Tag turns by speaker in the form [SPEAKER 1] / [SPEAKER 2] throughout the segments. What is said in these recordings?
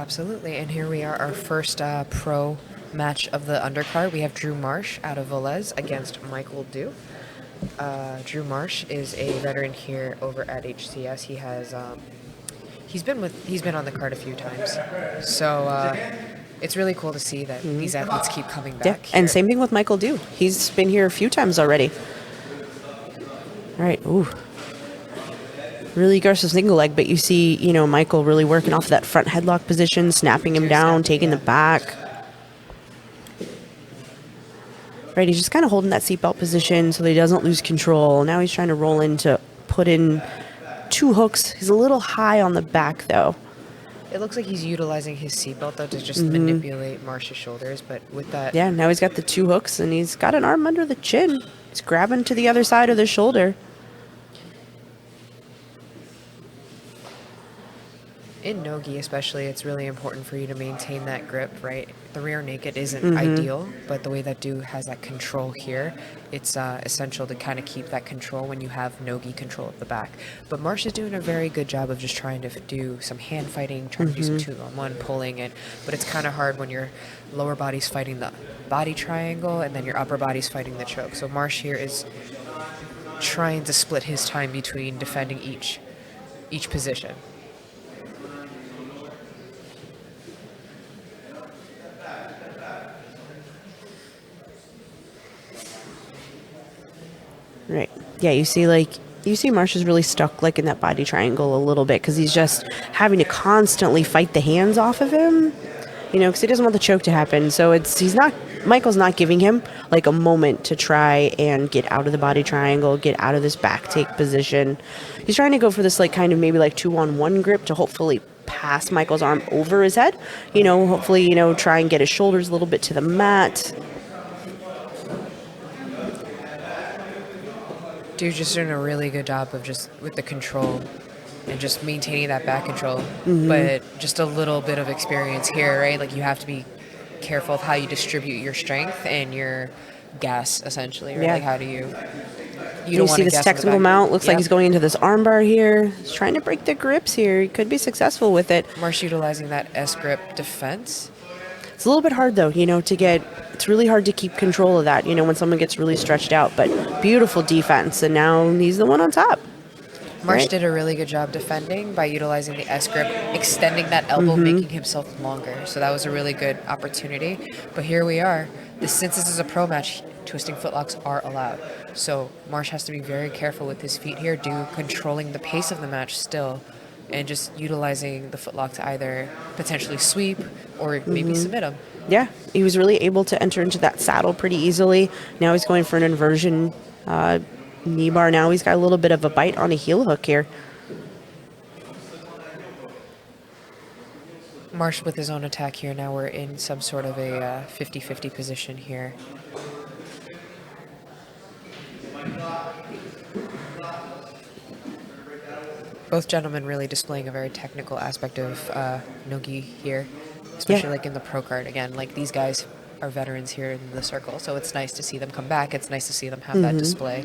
[SPEAKER 1] Absolutely. And here we are, our first pro match of the undercard. We have Drew Marsh out of Velez against Michael Dew. Drew Marsh is a veteran here over at HCS. He has he's been on the card a few times, so it's really cool to see that these athletes keep coming back.
[SPEAKER 2] And same thing with Michael Dew. He's been here a few times already. All right, ooh. Really aggressive single leg, but you see, Michael really working off that front headlock position, snapping him down, taking the back. Right, he's just kind of holding that seatbelt position so that he doesn't lose control. Now he's trying to roll in to put in 2 hooks. He's a little high on the back, though.
[SPEAKER 1] It looks like he's utilizing his seatbelt, though, to just manipulate Marsh's shoulders, but with that...
[SPEAKER 2] Yeah, now he's got the 2 hooks, and he's got an arm under the chin. He's grabbing to the other side of the shoulder.
[SPEAKER 1] In no-gi especially, it's really important for you to maintain that grip, right? The rear naked isn't ideal, but the way that Dew has that control here, it's essential to kind of keep that control when you have no-gi control at the back. But Marsh is doing a very good job of just trying to do some hand fighting, trying to do some 2-on-1 pulling it, but it's kind of hard when your lower body's fighting the body triangle and then your upper body's fighting the choke. So Marsh here is trying to split his time between defending each position.
[SPEAKER 2] Right. Yeah, you see Marsh is really stuck like in that body triangle a little bit because he's just having to constantly fight the hands off of him, because he doesn't want the choke to happen. So Michael's not giving him like a moment to try and get out of the body triangle, get out of this back take position. He's trying to go for this like kind of maybe like 2-on-1 grip to hopefully pass Michael's arm over his head, hopefully, try and get his shoulders a little bit to the mat.
[SPEAKER 1] Dude's just doing a really good job of just with the control and just maintaining that back control, but just a little bit of experience here, right? Like you have to be careful of how you distribute your strength and your gas, essentially, right?
[SPEAKER 2] Yeah.
[SPEAKER 1] Like how do you
[SPEAKER 2] You see this technical mount. Looks like he's going into this armbar here. He's trying to break the grips here. He could be successful with it.
[SPEAKER 1] Marsh utilizing that S-grip defense.
[SPEAKER 2] It's a little bit hard, though, it's really hard to keep control of that, when someone gets really stretched out. But beautiful defense, and now he's the one on top.
[SPEAKER 1] Marsh did a really good job defending by utilizing the S-grip, extending that elbow, making himself longer. So that was a really good opportunity. But here we are. Since this is a pro match, twisting footlocks are allowed. So Marsh has to be very careful with his feet here, controlling the pace of the match still, and just utilizing the footlock to either potentially sweep or maybe submit him.
[SPEAKER 2] Yeah, he was really able to enter into that saddle pretty easily. Now he's going for an inversion knee bar. Now he's got a little bit of a bite on a heel hook here.
[SPEAKER 1] Marsh with his own attack here. Now we're in some sort of a 50-50 position here. Both gentlemen really displaying a very technical aspect of no-gi here, especially like in the pro card. Again, like these guys are veterans here in the circle, so it's nice to see them come back. It's nice to see them have that display.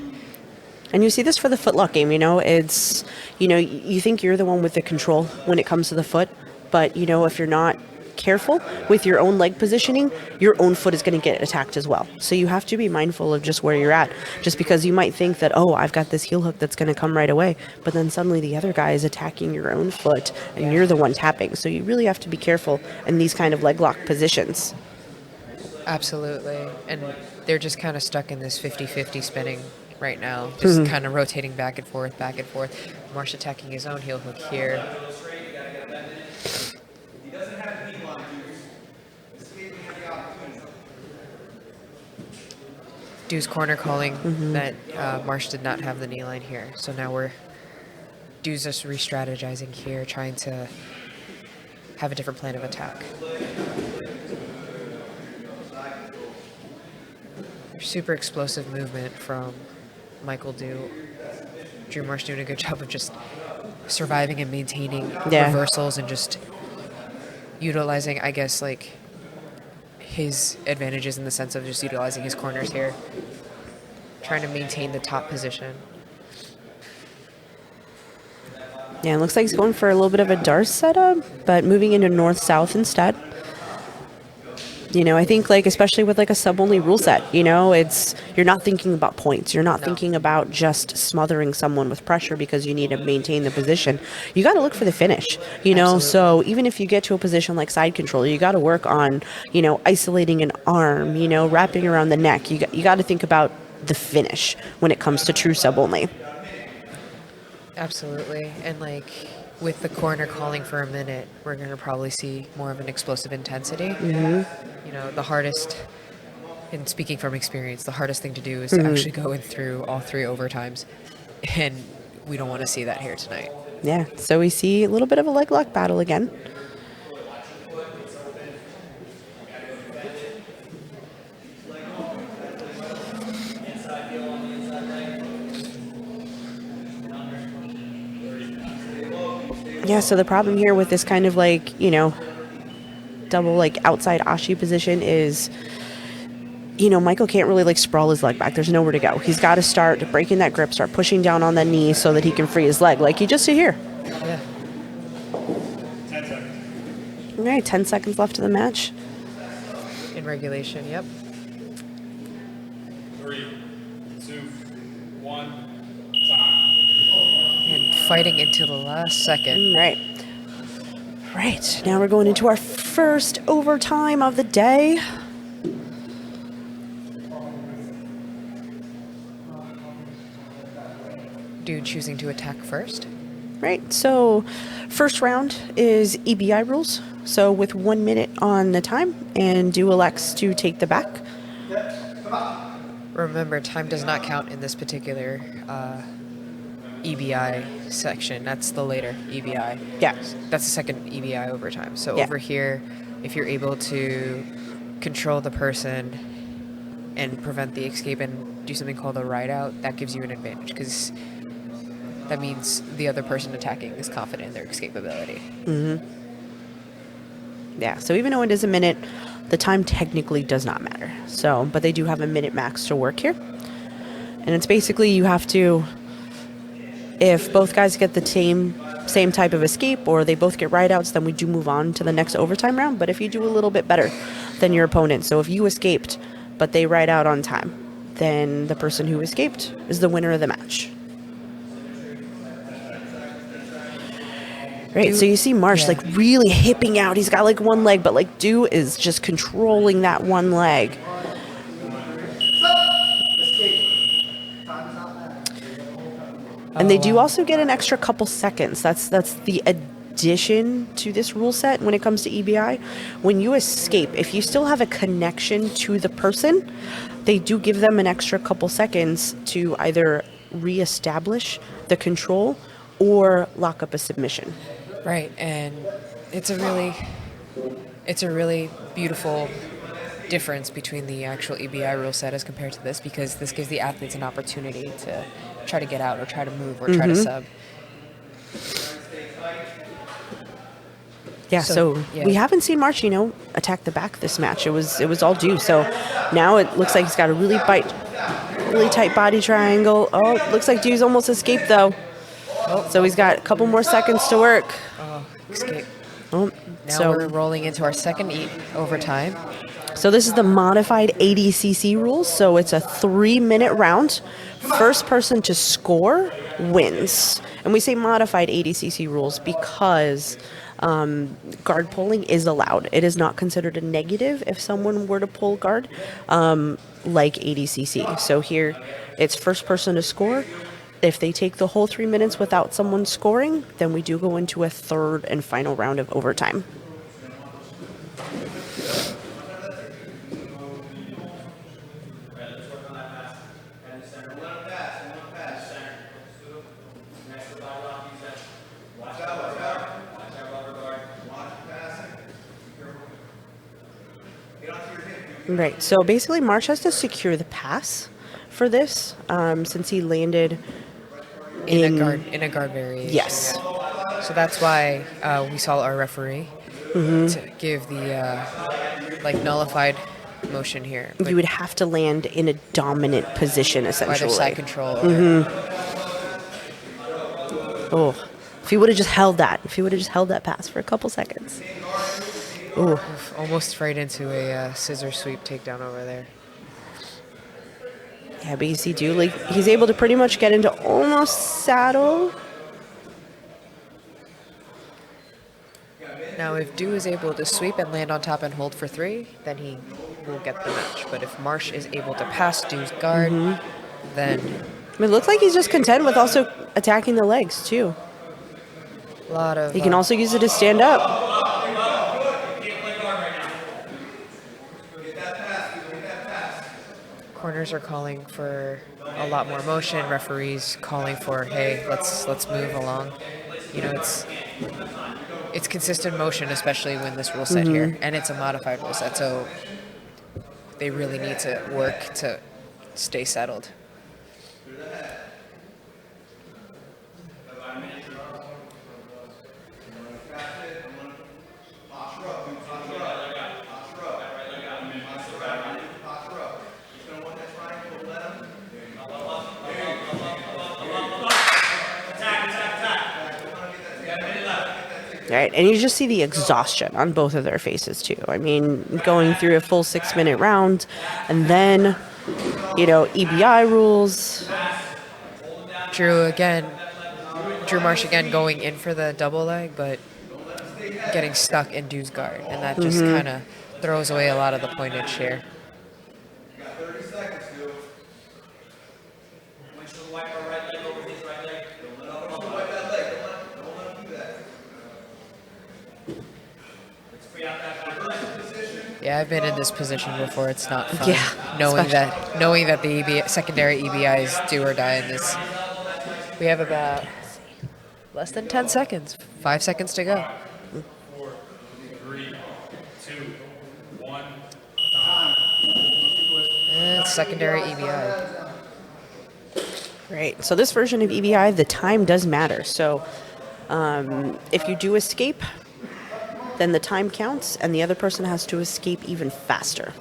[SPEAKER 2] And you see this for the footlock game, it's, you think you're the one with the control when it comes to the foot, but, if you're not careful with your own leg positioning, your own foot is going to get attacked as well. So you have to be mindful of just where you're at, just because you might think that, oh, I've got this heel hook that's going to come right away, but then suddenly the other guy is attacking your own foot and you're the one tapping. So you really have to be careful in these kind of leg lock positions.
[SPEAKER 1] Absolutely. And they're just kind of stuck in this 50-50 spinning right now, just kind of rotating back and forth, back and forth. Marsh attacking his own heel hook here. Dew's corner calling that Marsh did not have the knee line here. So now Dew's just re-strategizing here, trying to have a different plan of attack. Super explosive movement from Michael Dew. Drew Marsh doing a good job of just surviving and maintaining reversals and just utilizing, I guess, like his advantages in the sense of just utilizing his corners here, trying to maintain the top position.
[SPEAKER 2] Yeah, it looks like he's going for a little bit of a Darce setup, but moving into north-south instead. I think like especially with like a sub-only rule set, it's you're not thinking about points. You're not
[SPEAKER 1] No.
[SPEAKER 2] thinking about just smothering someone with pressure because you need to maintain the position. You got to look for the finish,
[SPEAKER 1] Absolutely.
[SPEAKER 2] So even if you get to a position like side control, you got to work on, isolating an arm, wrapping around the neck. You got to think about the finish when it comes to true sub-only.
[SPEAKER 1] Absolutely. And like with the corner calling for a minute, we're going to probably see more of an explosive intensity. The hardest, and speaking from experience, the hardest thing to do is to actually go in through all 3 overtimes. And we don't want to see that here tonight.
[SPEAKER 2] Yeah, so we see a little bit of a leg lock battle again. Yeah, so the problem here with this kind of like, double like outside Ashi position is, Michael can't really like sprawl his leg back. There's nowhere to go. He's got to start breaking that grip, start pushing down on the knee so that he can free his leg like he just did here.
[SPEAKER 1] Yeah.
[SPEAKER 3] 10 seconds.
[SPEAKER 2] All right, 10 seconds left of the match.
[SPEAKER 1] In regulation, yep.
[SPEAKER 3] 3, 2, 1, time.
[SPEAKER 1] And fighting into the last second.
[SPEAKER 2] Right. Right, now we're going into our first overtime of the day.
[SPEAKER 1] Dude choosing to attack first.
[SPEAKER 2] Right, so first round is EBI rules. So with 1 minute on the time, and do elects to take the back.
[SPEAKER 1] Remember, time does not count in this particular EBI section. That's the later EBI.
[SPEAKER 2] Yeah.
[SPEAKER 1] That's the second EBI overtime. So
[SPEAKER 2] Yeah.
[SPEAKER 1] over here, if you're able to control the person and prevent the escape and do something called a ride out, that gives you an advantage because that means the other person attacking is confident in their escape ability.
[SPEAKER 2] Yeah, so even though it is a minute, the time technically does not matter. So, but they do have a minute max to work here. And it's basically you have to, if both guys get the same type of escape or they both get ride outs, then we do move on to the next overtime round. But if you do a little bit better than your opponent, so if you escaped but they ride out on time, then the person who escaped is the winner of the match. Right, so you see Marsh like really hipping out. He's got like one leg, but like Du is just controlling that one leg. And they do also get an extra couple seconds. That's the addition to this rule set when it comes to EBI. When you escape, if you still have a connection to the person, they do give them an extra couple seconds to either reestablish the control or lock up a submission.
[SPEAKER 1] Right, and it's a really beautiful difference between the actual EBI rule set as compared to this, because this gives the athletes an opportunity to try to get out or try to move or try to sub.
[SPEAKER 2] Yeah, so we haven't seen Marsh, attack the back this match. It was all Du. So now it looks like he's got a really tight body triangle. Oh, looks like Du's almost escaped though. So he's got a couple more seconds to work.
[SPEAKER 1] Escape.
[SPEAKER 2] Oh,
[SPEAKER 1] Now we're rolling into our second overtime.
[SPEAKER 2] So this is the modified ADCC rules. So it's a 3-minute round. First person to score wins. And we say modified ADCC rules because guard pulling is allowed. It is not considered a negative if someone were to pull guard like ADCC. So here it's first person to score. If they take the whole 3 minutes without someone scoring, then we do go into a third and final round of overtime. Right, so basically Marsh has to secure the pass for this, since he landed
[SPEAKER 1] in a guard variation.
[SPEAKER 2] Yes.
[SPEAKER 1] So that's why we saw our referee to give the nullified motion here. But
[SPEAKER 2] you would have to land in a dominant position, essentially.
[SPEAKER 1] either side control or
[SPEAKER 2] Oh, If he would have just held that. If he would have just held that pass for a couple seconds. Ooh.
[SPEAKER 1] Oof, almost right into a scissor sweep takedown over there.
[SPEAKER 2] Yeah, but you see, dude, like, he's able to pretty much get into almost saddle.
[SPEAKER 1] Now, if Du is able to sweep and land on top and hold for 3, then he will get the match. But if Marsh is able to pass Du's guard, then
[SPEAKER 2] It looks like he's just content with also attacking the legs, too.
[SPEAKER 1] a lot of
[SPEAKER 2] He can also use it to stand up.
[SPEAKER 1] corners are calling for a lot more motion. Referees calling for, hey, let's move along. You know, it's consistent motion, especially when this rule set here, and it's a modified rule set, so they really need to work to stay settled.
[SPEAKER 2] All right, and you just see the exhaustion on both of their faces, too. I mean, going through a full 6-minute round, and then, you know, EBI rules.
[SPEAKER 1] Drew Marsh again going in for the double leg, but getting stuck in Du's guard, and that just kind of throws away a lot of the pointage here. Yeah, I've been in this position before. It's not fun.
[SPEAKER 2] Yeah,
[SPEAKER 1] knowing that the secondary EBI is do or die in this. We have about less than 10 seconds. 5 seconds to go.
[SPEAKER 3] 4, 3, 2, 1.
[SPEAKER 1] And secondary EBI.
[SPEAKER 2] Right, so this version of EBI, the time does matter. So if you do escape, then the time counts, and the other person has to escape even faster.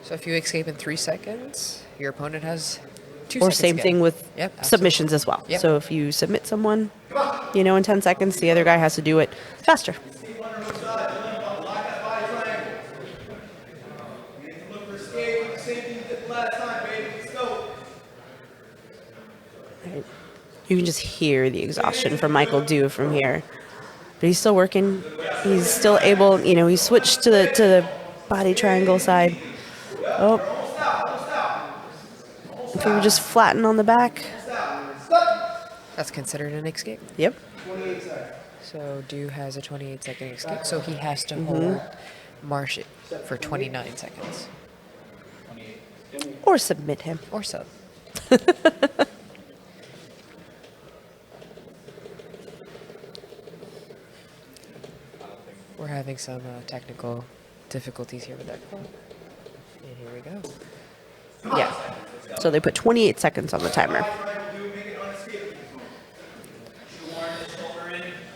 [SPEAKER 1] So if you escape in 3 seconds, your opponent has 2
[SPEAKER 2] Or
[SPEAKER 1] seconds.
[SPEAKER 2] same thing with submissions as well.
[SPEAKER 1] Yep.
[SPEAKER 2] So if you submit someone, you know, in 10 seconds, the other guy has to do it faster. Right. You can just hear the exhaustion from Michael Du from here. But he's still working. He's still able, you know, he switched to the body triangle side. Oh. If he would just flatten on the back.
[SPEAKER 1] That's considered an escape.
[SPEAKER 2] Yep.
[SPEAKER 1] So Du has a 28-second escape, so he has to hold Marsh for 29 seconds.
[SPEAKER 2] Or submit him.
[SPEAKER 1] Or sub. We're having some technical difficulties here with that call. And here we go.
[SPEAKER 2] Yeah. So they put 28 seconds on the timer.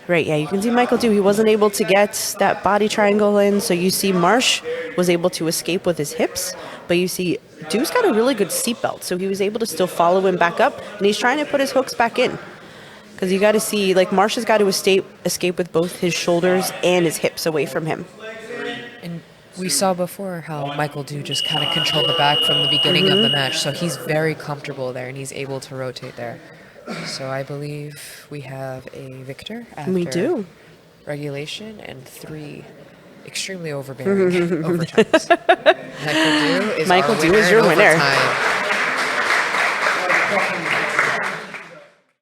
[SPEAKER 2] Right, yeah, you can see Michael Du, he wasn't able to get that body triangle in, so you see Marsh was able to escape with his hips, but you see Du's got a really good seatbelt, so he was able to still follow him back up, and he's trying to put his hooks back in. Because you got to see, like, Marsh has got to escape with both his shoulders and his hips away from him.
[SPEAKER 1] And we saw before how Michael Du just kind of controlled the back from the beginning of the match, so he's very comfortable there, and he's able to rotate there. So I believe we have a victor after
[SPEAKER 2] We do.
[SPEAKER 1] regulation and 3 extremely overbearing overtimes. Michael Du is
[SPEAKER 2] Michael
[SPEAKER 1] our
[SPEAKER 2] Du
[SPEAKER 1] winner
[SPEAKER 2] is your
[SPEAKER 1] in
[SPEAKER 2] winner.
[SPEAKER 1] overtime.